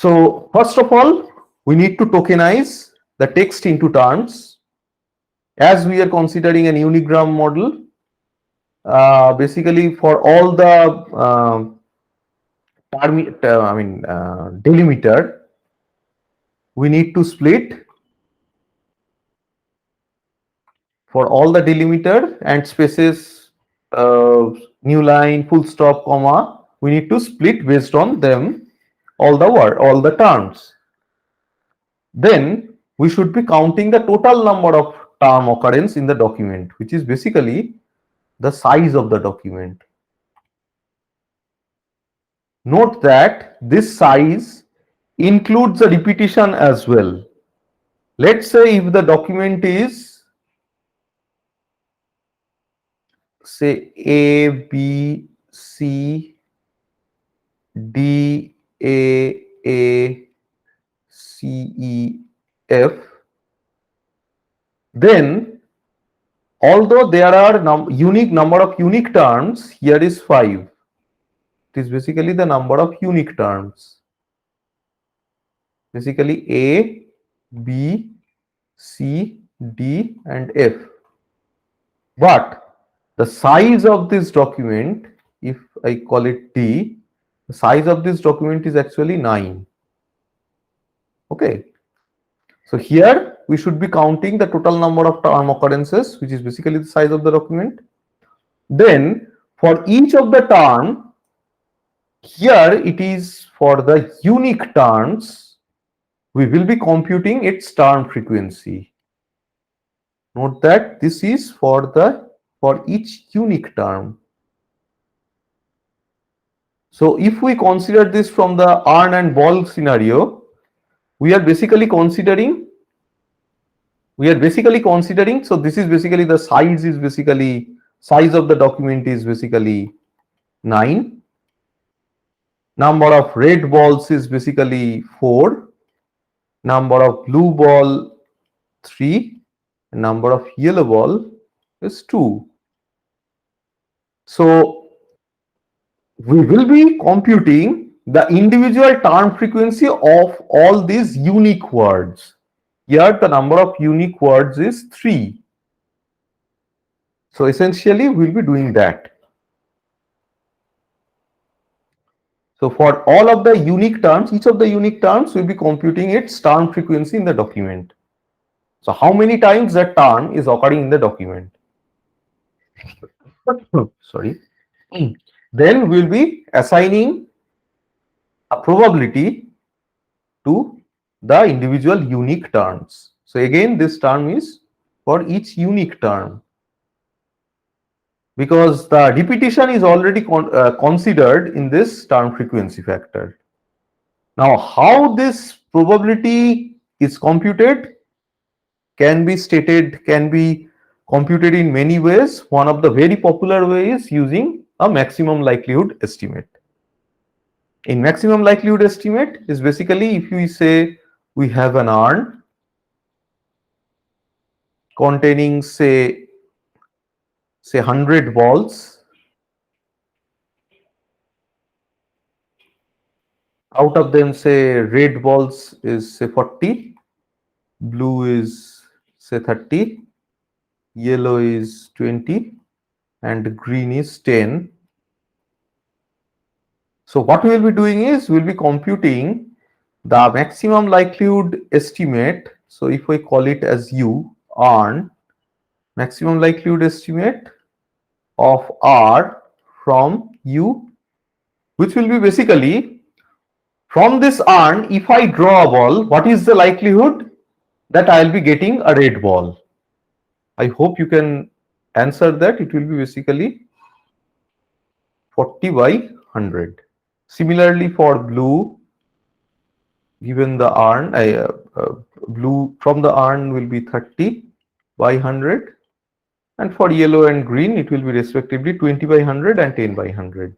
So first of all, we need to tokenize the text into terms. As we are considering an Unigram model, basically for all the delimiter, we need to split for all the delimiter and spaces, new line, full stop, comma. We need to split based on them all the terms. Then we should be counting the total number of term occurrence in the document, which is basically the size of the document. Note that this size includes the repetition as well. Let's say if the document is, say, A, B, C, D, A, C, E, F, then although there are number of unique terms, here is 5. It is basically the number of unique terms. Basically A, B, C, D and F. But the size of this document, if I call it D, the size of this document is actually 9. Okay. So here we should be counting the total number of term occurrences, which is basically the size of the document. Then for each of the term, here it is for the unique terms, we will be computing its term frequency. Note that this is for each unique term. So if we consider this from the urn and ball scenario, we are basically considering, so this is basically the size of the document is basically 9. Number of red balls is basically 4. Number of blue ball 3. Number of yellow ball is 2. So we will be computing the individual term frequency of all these unique words. Here the number of unique words is 3. So essentially we will be doing that. So for all of the unique terms, each of the unique terms will be computing its term frequency in the document. So how many times that term is occurring in the document? Sorry. Then we will be assigning a probability to the individual unique terms. So again, this term is for each unique term, because the repetition is already considered in this term frequency factor. Now, how this probability is computed can be computed in many ways. One of the very popular ways is using a maximum likelihood estimate. In maximum likelihood estimate is basically, if we say we have an urn containing say 100 balls, out of them say red balls is say 40, blue is say 30, yellow is 20 and green is 10. So what we will be doing is we will be computing the maximum likelihood estimate. So if we call it as U, urn, maximum likelihood estimate of R from U, which will be basically from this urn, if I draw a ball, what is the likelihood that I will be getting a red ball? I hope you can answer that. It will be basically 40 by 100. Similarly for blue, given the urn, blue from the urn will be 30 by 100, and for yellow and green it will be respectively 20 by 100 and 10 by 100.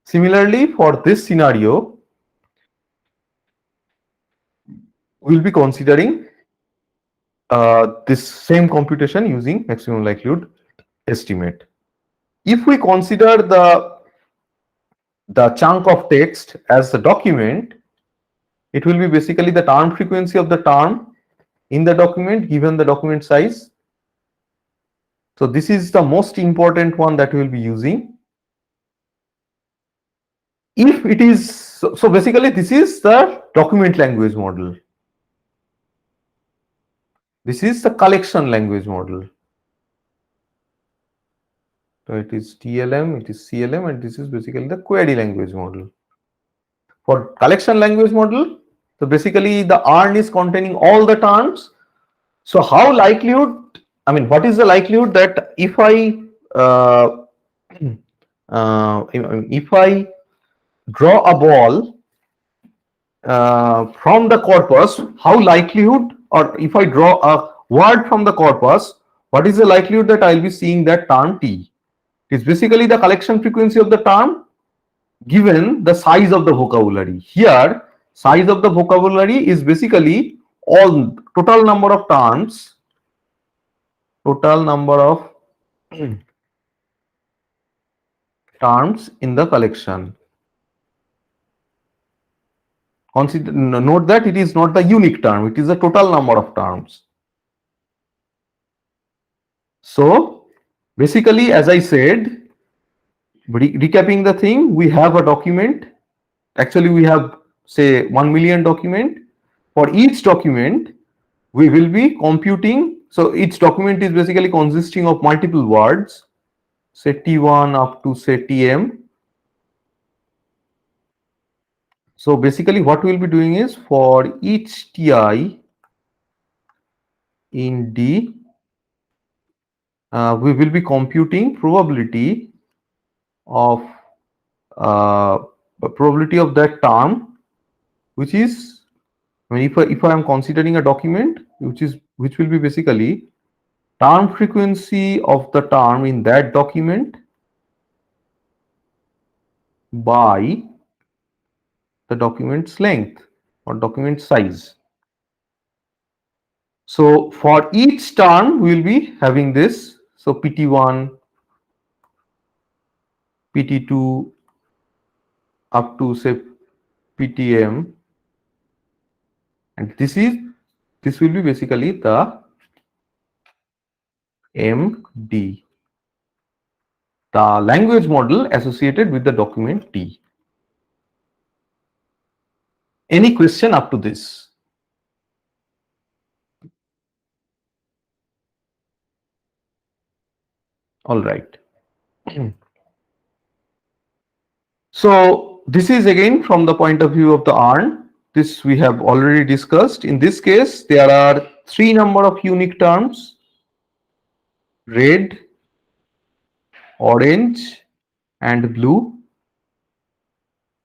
Similarly for this scenario, we will be considering this same computation using maximum likelihood estimate. If we consider the chunk of text as the document, It will be basically the term frequency of the term in the document given the document size. So this is the most important one that we will be using. If it is, so basically this is the document language model. This is the collection language model. So it is TLM, it is CLM, and this is basically the query language model. For collection language model, so basically the ARN is containing all the terms. So how likelihood, I mean, what is the likelihood that if I if I draw a ball from the corpus, how likelihood, or if I draw a word from the corpus, what is the likelihood that I'll be seeing that term T? It's basically the collection frequency of the term given the size of the vocabulary. Here, size of the vocabulary is basically all total number of terms, total number of terms in the collection. Consider, note that it is not the unique term, it is the total number of terms. So basically, as I said, recapping the thing, we have a document. Actually, we have say 1 million document. For each document, we will be computing. So each document is basically consisting of multiple words, say T1 up to say TM. So basically what we will be doing is for each TI in D, we will be computing probability of that term, which is, I mean, if I am considering a document which will be basically term frequency of the term in that document by the document's length or document size. So for each term we will be having this. So PT1, PT2 up to say PTM, and this will be basically the MD, the language model associated with the document T. Any question up to this? All right. So this is again from the point of view of the ARN. This we have already discussed. In this case, there are 3 number of unique terms: red, orange, and blue.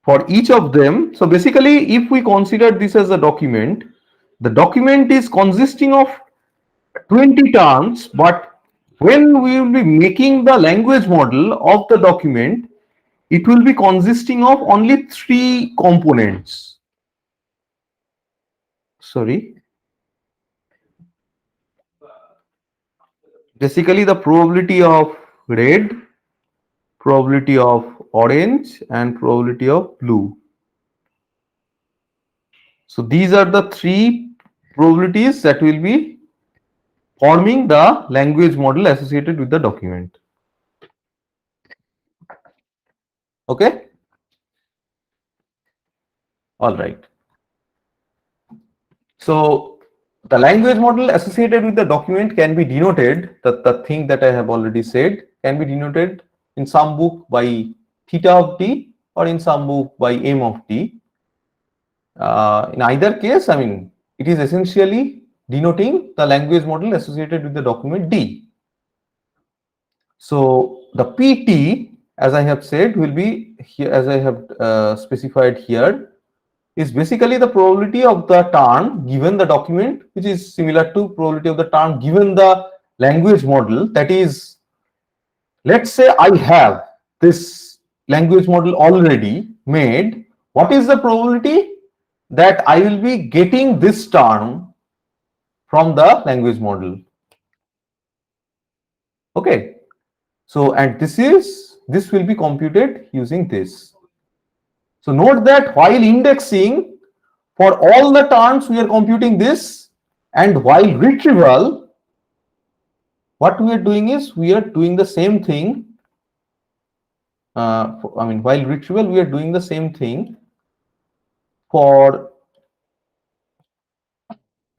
For each of them, so basically, if we consider this as a document, the document is consisting of 20 terms, but when we will be making the language model of the document, it will be consisting of only 3 components. Sorry. Basically, the probability of red, probability of orange, and probability of blue. So these are the 3 probabilities that will be forming the language model associated with the document. Okay. All right. So the language model associated with the document can be denoted, the thing that I have already said, can be denoted in some book by theta of t or in some book by m of t. In either case, I mean, it is essentially denoting the language model associated with the document D. So the PT, as I have said, will be here, as I have specified here, is basically the probability of the term given the document, which is similar to probability of the term given the language model. That is, let's say I have this language model already made. What is the probability that I will be getting this term from the language model? Okay. So, and this will be computed using this. So note that while indexing, For all the terms, we are computing this, and while retrieval, what we are doing is we are doing the same thing. While retrieval, we are doing the same thing for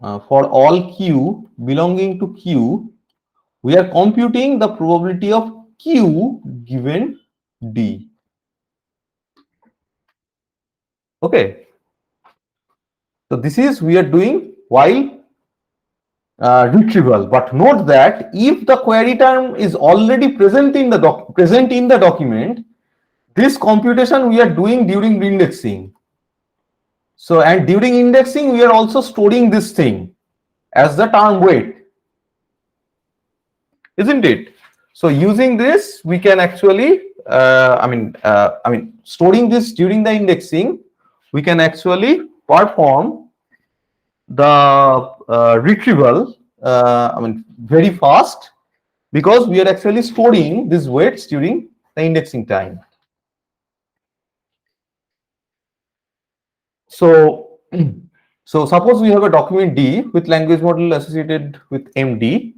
all q belonging to q. We are computing the probability of q given d. Okay. So this is we are doing while retrieval. But note that if the query term is already present in the document, this computation we are doing during indexing. So, and during indexing, we are also storing this thing as the term weight, isn't it? So, using this, we can actually, storing this during the indexing, we can actually perform the retrieval, very fast, because we are actually storing these weights during the indexing time. So, so suppose we have a document D with language model associated with MD.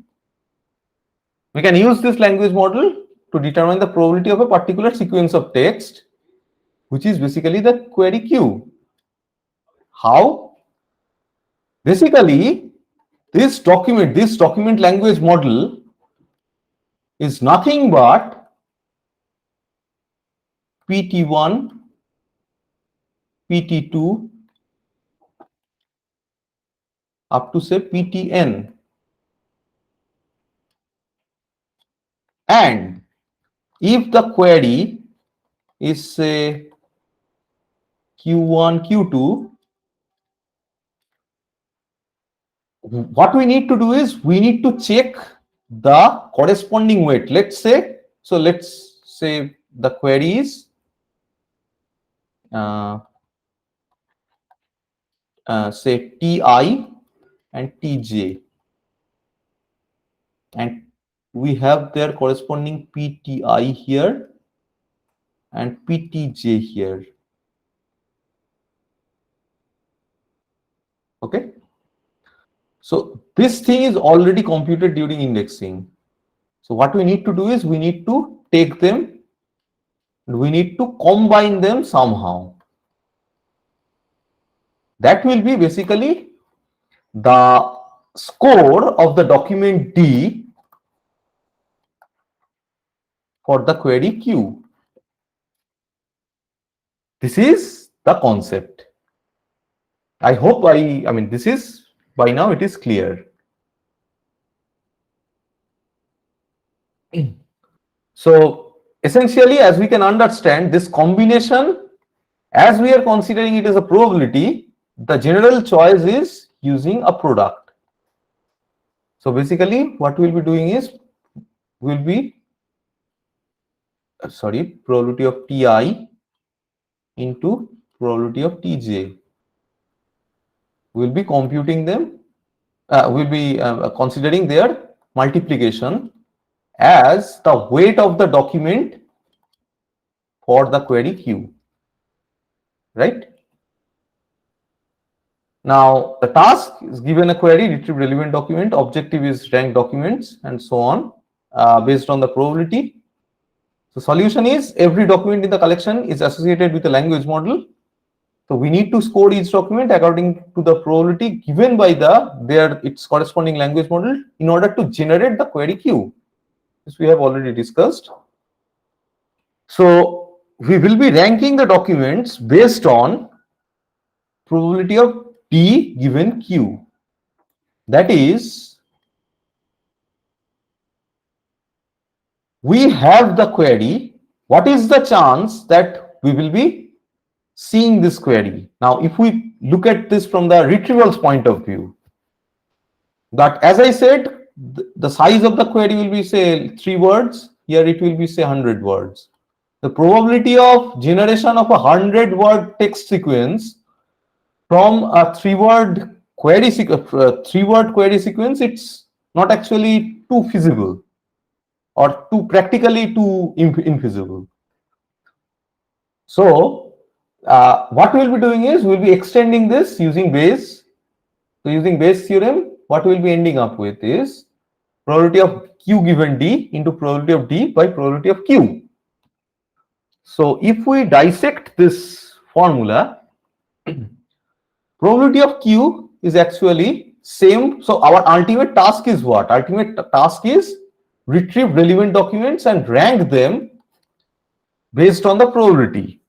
We can use this language model to determine the probability of a particular sequence of text, which is basically the query queue. How? Basically, this document language model is nothing but PT1, PT2 up to say PTN. And if the query is say Q1, Q2, what we need to do is we need to check the corresponding weight. Let's say the query is say TI and TJ, and we have their corresponding PTI here and PTJ here. Okay, so this thing is already computed during indexing. So what we need to do is we need to take them and we need to combine them somehow. That will be basically the score of the document D for the query Q. This is the concept. I hope this is by now it is clear. So essentially, as we can understand, this combination, as we are considering it as a probability, the general choice is using a product. So basically, what we'll be doing is we'll be probability of Ti into probability of Tj. We'll be computing them. We'll be considering their multiplication as the weight of the document for the query Q. Right? Now, the task is given a query, retrieve relevant document, objective is rank documents, and so on, based on the probability. So, solution is every document in the collection is associated with a language model. So, we need to score each document according to the probability given by its corresponding language model in order to generate the query queue. This we have already discussed. So, we will be ranking the documents based on probability of D given Q. That is, we have the query. What is the chance that we will be seeing this query? Now, if we look at this from the retrieval's point of view, that as I said, the size of the query will be say 3 words. Here it will be say 100 words. The probability of generation of a 100-word text sequence from a 3-word query sequence, it's not actually too feasible or practically too infeasible. So What we'll be doing is we'll be extending this using Bayes. So using Bayes theorem, what we'll be ending up with is probability of Q given D into probability of D by probability of Q. So if we dissect this formula, probability of Q is actually same. So our ultimate task is what? Ultimate task is retrieve relevant documents and rank them based on the probability.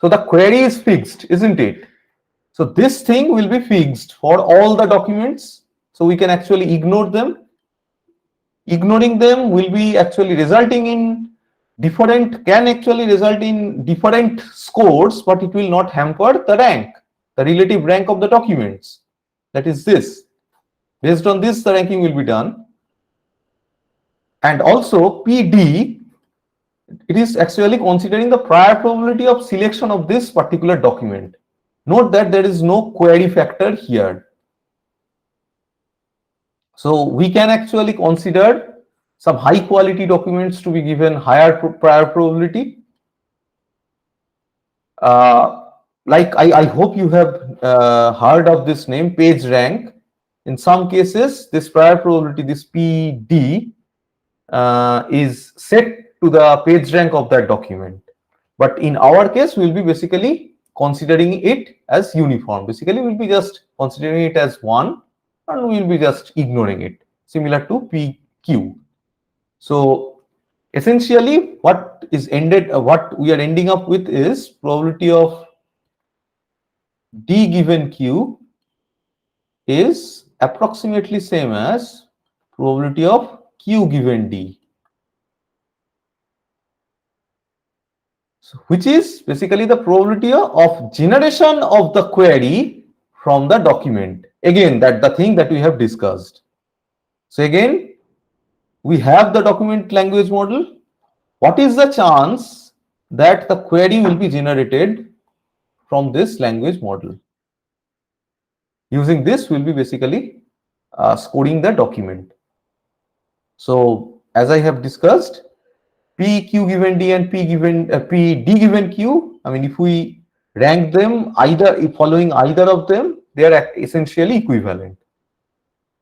So the query is fixed, isn't it? So this thing will be fixed for all the documents. So we can actually ignore them. Ignoring them will be actually resulting in different, can actually result in different scores, but it will not hamper the rank, the relative rank of the documents. That is this. Based on this, the ranking will be done. And also PD, it is actually considering the prior probability of selection of this particular document. Note that there is no query factor here. So we can actually consider some high quality documents to be given higher prior probability. Like I hope you have heard of this name, page rank. In some cases, this prior probability, this PD, is set to the page rank of that document. But in our case, we'll be basically considering it as uniform. Basically, we'll be just considering it as one, and we'll be just ignoring it, similar to PQ. So essentially, what we are ending up with is probability of D given Q is approximately same as probability of Q given D. So, which is basically the probability of generation of the query from the document. Again, that the thing that we have discussed. So again, we have the document language model. What is the chance that the query will be generated from this language model? Using this, we'll be basically scoring the document. So as I have discussed, P Q given D and P D given Q. I mean, if we rank them either following either of them, they are essentially equivalent.